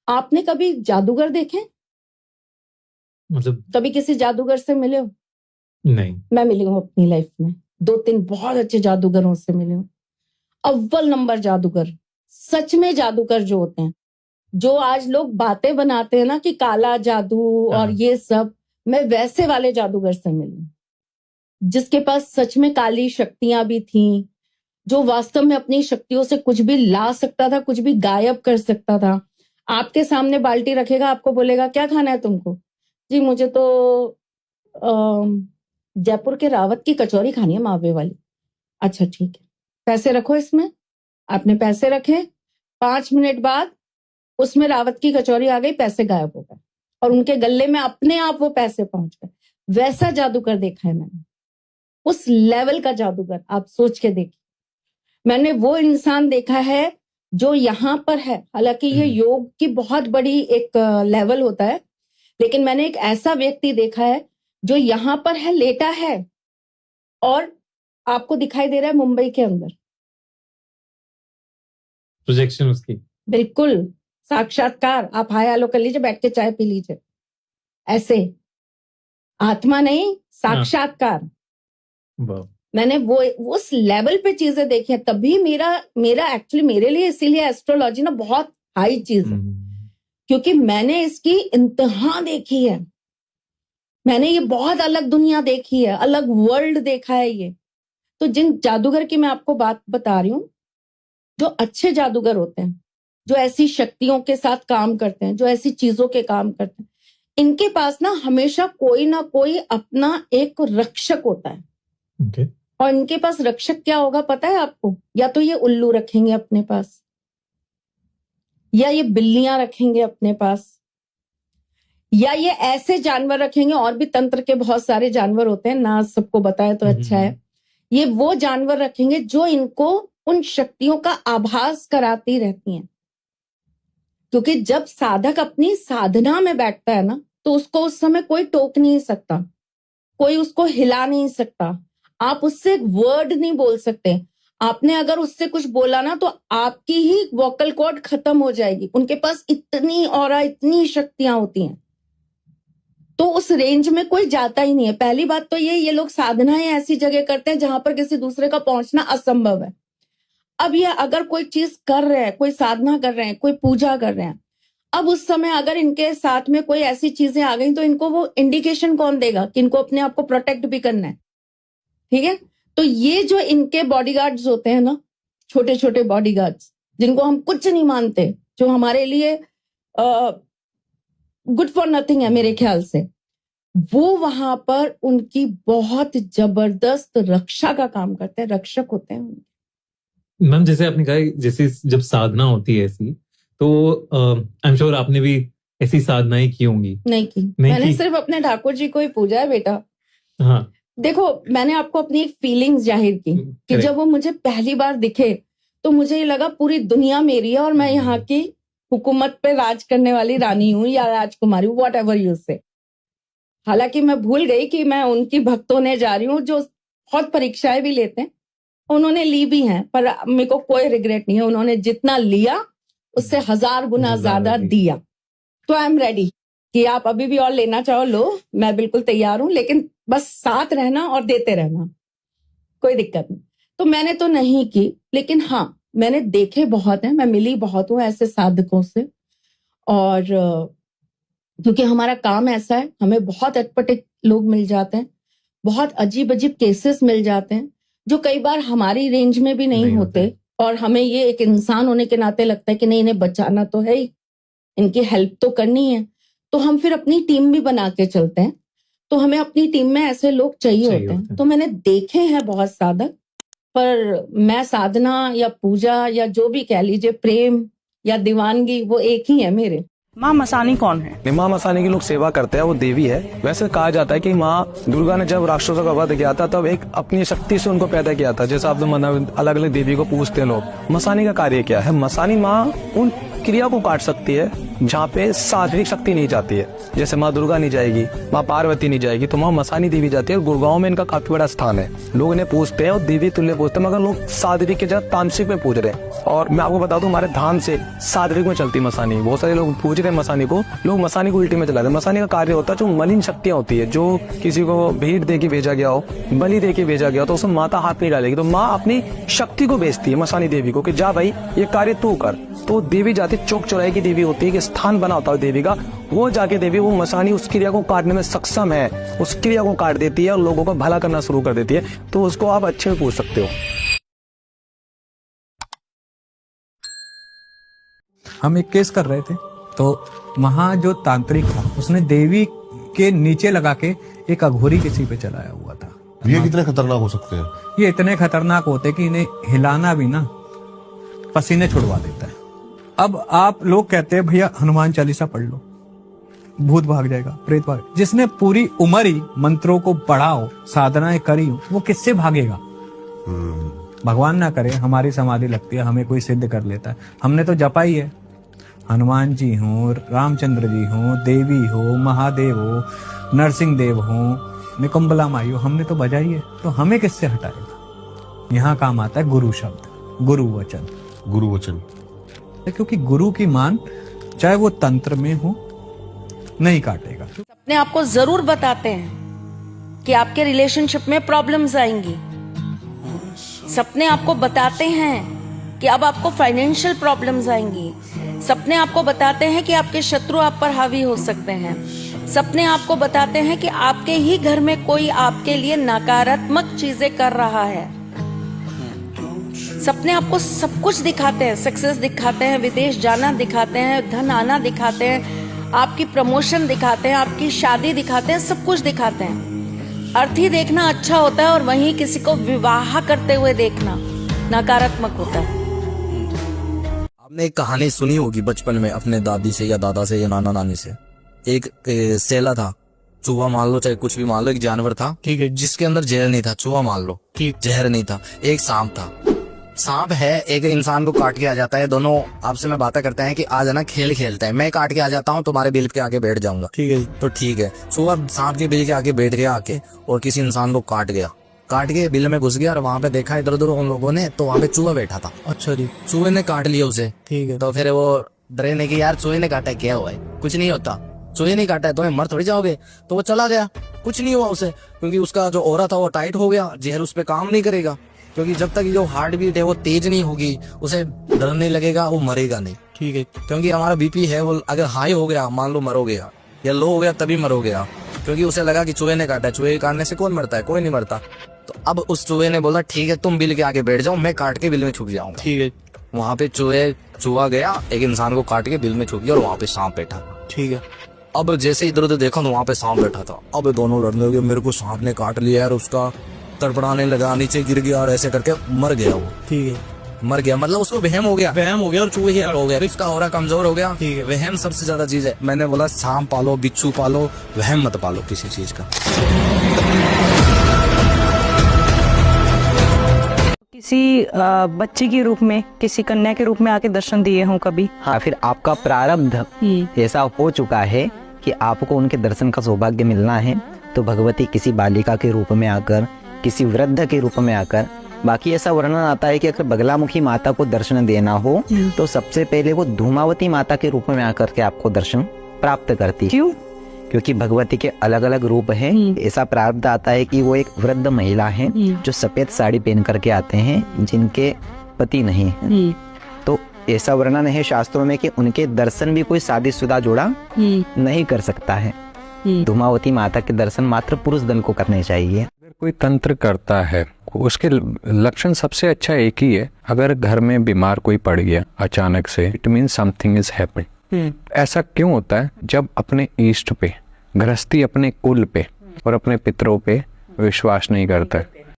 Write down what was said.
आपने कभी जादूगर देखे? मतलब कभी किसी जादूगर से मिले हो? नहीं। मैं मिली हूँ अपनी लाइफ में, 2-3 बहुत अच्छे जादूगरों से मिली हूँ। अव्वल नंबर जादूगर, सच में जादूगर जो होते हैं, जो आज लोग बातें बनाते हैं ना कि काला जादू और ये सब, मैं वैसे वाले जादूगर से मिली, जिसके पास सच में काली शक्तियां भी थीं, जो वास्तव में अपनी शक्तियों से कुछ भी ला सकता था, कुछ भी गायब कर सकता था। आपके सामने बाल्टी रखेगा, आपको बोलेगा क्या खाना है तुमको? जी मुझे तो जयपुर के रावत की कचौरी खानी है मावे वाली। अच्छा ठीक है, पैसे रखो इसमें। आपने पैसे रखे, 5 मिनट बाद उसमें रावत की कचौरी आ गई, पैसे गायब हो गए और उनके गले में अपने आप वो पैसे पहुंच गए। वैसा जादूगर देखा है मैंने, उस लेवल का जादूगर आप सोच के देखिए। मैंने वो इंसान देखा है जो यहाँ पर है, हालांकि ये योग की बहुत बड़ी एक लेवल होता है, लेकिन मैंने एक ऐसा व्यक्ति देखा है जो यहाँ पर है, लेटा है और आपको दिखाई दे रहा है मुंबई के अंदर। प्रोजेक्शन उसकी, बिल्कुल साक्षात्कार। आप हाय हेलो कर लीजिए, बैठ के चाय पी लीजिए, ऐसे आत्मा नहीं, साक्षात्कार। मैंने वो उस लेवल पे चीजें देखी है, तभी मेरा एक्चुअली मेरे लिए इसीलिए एस्ट्रोलॉजी ना बहुत हाई चीज है, क्योंकि मैंने इसकी इंतहा देखी है। मैंने ये बहुत अलग दुनिया देखी है, अलग वर्ल्ड देखा है ये। तो जिन जादूगर की मैं आपको बात बता रही हूँ, जो अच्छे जादूगर होते हैं, जो ऐसी शक्तियों के साथ काम करते हैं, जो ऐसी चीजों के काम करते हैं, इनके पास ना हमेशा कोई ना कोई अपना एक रक्षक होता है। okay. और इनके पास रक्षक क्या होगा पता है आपको? या तो ये उल्लू रखेंगे अपने पास, या ये बिल्लियां रखेंगे अपने पास, या ये ऐसे जानवर रखेंगे। और भी तंत्र के बहुत सारे जानवर होते हैं, ना सबको बताए तो अच्छा है। ये वो जानवर रखेंगे जो इनको उन शक्तियों का आभास कराती रहती हैं, क्योंकि जब साधक अपनी साधना में बैठता है ना, तो उसको उस समय कोई टोक नहीं सकता, कोई उसको हिला नहीं सकता, आप उससे एक वर्ड नहीं बोल सकते। आपने अगर उससे कुछ बोला ना, तो आपकी ही वोकल कॉर्ड खत्म हो जाएगी। उनके पास इतनी ऑरा, इतनी शक्तियां होती हैं, तो उस रेंज में कोई जाता ही नहीं है। पहली बात तो ये लोग साधनाएं ऐसी जगह करते हैं जहां पर किसी दूसरे का पहुंचना असंभव है। अब ये अगर कोई चीज कर रहे हैं, कोई साधना कर रहे हैं, कोई पूजा कर रहे हैं, अब उस समय अगर इनके साथ में कोई ऐसी चीजें आ गई, तो इनको वो इंडिकेशन कौन देगा कि इनको अपने आप को प्रोटेक्ट भी करना है? ठीक है, तो ये जो इनके बॉडीगार्ड्स होते हैं ना, छोटे छोटे बॉडीगार्ड्स, जिनको हम कुछ नहीं मानते, जो हमारे लिए गुड फॉर नथिंग है मेरे ख्याल से, वो वहां पर उनकी बहुत जबरदस्त रक्षा का काम करते हैं, रक्षक होते हैं। मैम जैसे आपने कहा, जैसे जब साधना होती है ऐसी, तो आई एम श्योर आपने भी ऐसी साधनाएं की होंगी। नहीं की, मैंने सिर्फ अपने ठाकुर जी को ही पूजा है बेटा। हाँ, देखो मैंने आपको अपनी एक फीलिंग्स जाहिर की कि जब वो मुझे पहली बार दिखे, तो मुझे ये लगा पूरी दुनिया मेरी है और मैं यहाँ की हुकूमत पे राज करने वाली रानी हूँ या राजकुमारी हूँ, वॉट एवर यू से। हालांकि मैं भूल गई कि मैं उनकी भक्त होने जा रही हूँ, जो बहुत परीक्षाएं भी लेते हैं, उन्होंने ली भी हैं, पर मेरे को कोई रिग्रेट नहीं है। उन्होंने जितना लिया उससे 1000 गुना ज्यादा दिया। तो आई एम रेडी कि आप अभी भी और लेना चाहो लो, मैं बिल्कुल तैयार हूं, लेकिन बस साथ रहना और देते रहना, कोई दिक्कत नहीं। तो मैंने तो नहीं की, लेकिन हाँ मैंने देखे बहुत हैं, मैं मिली बहुत हूं ऐसे साधकों से। और क्योंकि हमारा काम ऐसा है, हमें बहुत अटपटे लोग मिल जाते हैं, बहुत अजीब अजीब केसेस मिल जाते हैं, जो कई बार हमारी रेंज में भी नहीं होते। और हमें ये एक इंसान होने के नाते लगता है कि नहीं, इन्हें बचाना तो है ही, इनकी हेल्प तो करनी है, तो हम फिर अपनी टीम भी बना के चलते हैं। तो हमें अपनी टीम में ऐसे लोग चाहिए होते हैं। तो मैंने देखे हैं बहुत साधक, पर मैं साधना या पूजा या जो भी कह लीजिए, प्रेम या दीवानगी, वो एक ही है मेरे। माँ मसानी कौन है? माँ मसानी की लोग सेवा करते हैं, वो देवी है। वैसे कहा जाता है कि माँ दुर्गा ने जब राक्षसों का वध किया था, तब एक अपनी शक्ति से उनको पैदा किया था। जैसे आप अलग अलग देवी को पूछते हैं लोग। मसानी का कार्य क्या है? मसानी माँ उन क्रिया को काट सकती है जहाँ पे शारीरिक शक्ति नहीं जाती है। जैसे माँ दुर्गा नहीं जाएगी, माँ पार्वती नहीं जाएगी, तो माँ मसानी देवी जाती है। गुड़गांव में इनका काफी बड़ा स्थान है, लोग इन्हें पूछते हैं और देवी तुल्य पूछते हैं, मगर लोग शारीरिक के जगह तांत्रिक में पूछ रहे हैं। और मैं आपको बता दूं, हमारे धाम से शारीरिक में चलती मसानी। बहुत सारे लोग पूछ पूजते हैं मसानी को, लोग मसानी को उल्टी में चलाते हैं। मसानी का कार्य होता है जो मलिन शक्तियां होती है, जो किसी को भेंट दे के भेजा गया हो, बलि दे के भेजा गया हो, तो उसमें माता हाथ नहीं डालेगी। तो माँ अपनी शक्ति को भेजती है मसानी देवी को कि जा भाई ये कार्य तू कर। तो देवी जाती, चौक चौराहे की देवी होती है कि स्थान बना होता है देवी का, वो जाके देवी वो मसानी उस क्रिया को काटने में सक्षम है, उस क्रिया को काट देती है और लोगों को भला करना शुरू कर देती है। तो उसको आप अच्छे से पूछ सकते हो। हम एक केस कर रहे थे तो वहाँ जो तांत्रिक था उसने देवी के नीचे लगा के एक अघोरी किसी पे चलाया हुआ था। ये कितने खतरनाक हो सकते हैं? ये इतने खतरनाक होते कि इन्हें हिलाना भी ना पसीने छुड़वा देता है। अब आप लोग कहते हैं भैया हनुमान चालीसा पढ़ लो, भूत भाग जाएगा, प्रेत भाग। जिसने पूरी उम्र ही मंत्रों को पढ़ाओ, साधनाएं करी हो, वो किससे भागेगा? भगवान ना करे हमारी समाधि लगती है, हमें कोई सिद्ध कर लेता है। हमने तो जपा ही है, हनुमान जी हो, रामचंद्र जी हो, देवी हो, महादेव हो, नरसिंह देव हो, निकुंबला माई हो, हमने तो बजाई है। तो हमें किससे हटाएगा? यहाँ काम आता है गुरु शब्द, गुरु वचन। गुरु वचन, क्योंकि गुरु की मान चाहे वो तंत्र में हो नहीं काटेगा। अपने आप को जरूर बताते हैं कि आपके रिलेशनशिप में प्रॉब्लम्स आएंगी। सपने आपको बताते हैं कि अब आपको फाइनेंशियल प्रॉब्लम्स आएंगी। सपने आपको बताते हैं कि आपके शत्रु आप पर हावी हो सकते हैं। सपने आपको बताते हैं कि आपके ही घर में कोई आपके लिए नकारात्मक चीजें कर रहा है। सपने आपको सब कुछ दिखाते हैं, सक्सेस दिखाते हैं, विदेश जाना दिखाते हैं, धन आना दिखाते हैं, आपकी प्रमोशन दिखाते हैं, आपकी शादी दिखाते हैं, सब कुछ दिखाते हैं। अर्थी देखना अच्छा होता है और वहीं किसी को विवाह करते हुए देखना नकारात्मक होता है। आपने एक कहानी सुनी होगी बचपन में अपने दादी से या दादा से या नाना नानी से। एक सेला था, चूहा मान लो, चाहे कुछ भी मान लो, एक जानवर था, ठीक है, जिसके अंदर जहर नहीं था। चूहा मान लो, ठीक, जहर नहीं था। एक सांप था, सांप है, एक इंसान को काट के आ जाता है। दोनों आपसे में बातें करते हैं कि आज है ना खेल खेलते हैं, मैं काट के आ जाता हूँ, तुम्हारे बिल के आगे बैठ जाऊंगा, ठीक है। तो ठीक है, चूहा सांप के बिल के आगे बैठ गया आके और किसी इंसान को काट गया, काट के बिल में घुस गया और वहां पे देखा इधर उधर उन लोगों ने, तो वहां पे चूहा बैठा था। अच्छा जी, चूहे ने काट लिया उसे, ठीक है। तो फिर वो डरे नहीं कि यार चूहे ने काटा, क्या हुआ है, कुछ नहीं होता, चूहे नहीं काटा है तो मर थोड़ी जाओगे। तो वो चला गया, कुछ नहीं हुआ उसे, क्योंकि उसका जो ऑरा था वो टाइट हो गया, जहर उस पर काम नहीं करेगा। क्योंकि जब तक जो हार्ट बीट है वो तेज नहीं होगी, उसे डर नहीं लगेगा, वो मरेगा नहीं, ठीक है। क्योंकि हमारा बीपी है वो अगर हाई हो गया, मान लो मरोगे, या लो हो गया तभी मरोगे, क्योंकि उसे लगा कि चूहे ने काटा है। चूहे काटने से कौन मरता है? कोई नहीं मरता। तो अब उस चूहे ने बोला ठीक है तुम बिल के आगे बैठ जाओ, मैं काट के बिल में छुप जाऊंगा, ठीक है। वहां पे चूहा गया, एक इंसान को काट के बिल में छुप गया और वहां पे सांप बैठा, ठीक है। अब जैसे इधर उधर देखा तो वहां पे सांप बैठा था। अब दोनों लड़ने लगे, मेरे को सांप ने काट लिया यार, उसका तड़पड़ाने लगा, नीचे गिर गया और ऐसे करके मर गया वो, ठीक है। मर गया मतलब उसको वहम हो गया और चूहे हो गया, इसका ऑरा कमजोर हो गया, ठीक है। वहम सबसे ज्यादा चीज है। मैंने बोला सांप पालो, बिच्छू पालो, वहम मत पालो किसी चीज का। किसी बच्चे के रूप में, किसी कन्या के रूप में आके दर्शन दिए हों कभी? हाँ, फिर आपका प्रारब्ध ऐसा हो चुका है कि आपको उनके दर्शन का सौभाग्य मिलना है, तो भगवती किसी बालिका के रूप में आकर, किसी वृद्ध के रूप में आकर। बाकी ऐसा वर्णन आता है कि अगर बगलामुखी माता को दर्शन देना हो तो सबसे पहले वो धूमावती माता के रूप में आकर के आपको दर्शन प्राप्त करती है। क्यों? क्योंकि भगवती के अलग अलग रूप हैं। ऐसा प्रारब्ध आता है कि वो एक वृद्ध महिला है जो सफेद साड़ी पहन करके आते हैं, जिनके पति नहीं है। तो ऐसा वर्णन है शास्त्रों में कि उनके दर्शन भी कोई शादीशुदा जोड़ा नहीं कर सकता है। धूमावती माता के दर्शन मात्र पुरुष दल को करने चाहिए। अगर कोई तंत्र करता है उसके लक्षण सबसे अच्छा एक ही है, अगर घर में बीमार कोई पड़ गया अचानक से, it means something is happened. ऐसा क्यों होता है? जब अपने इष्ट पे, गृहस्थी अपने कुल पे और अपने पितरों पे विश्वास नहीं करता है,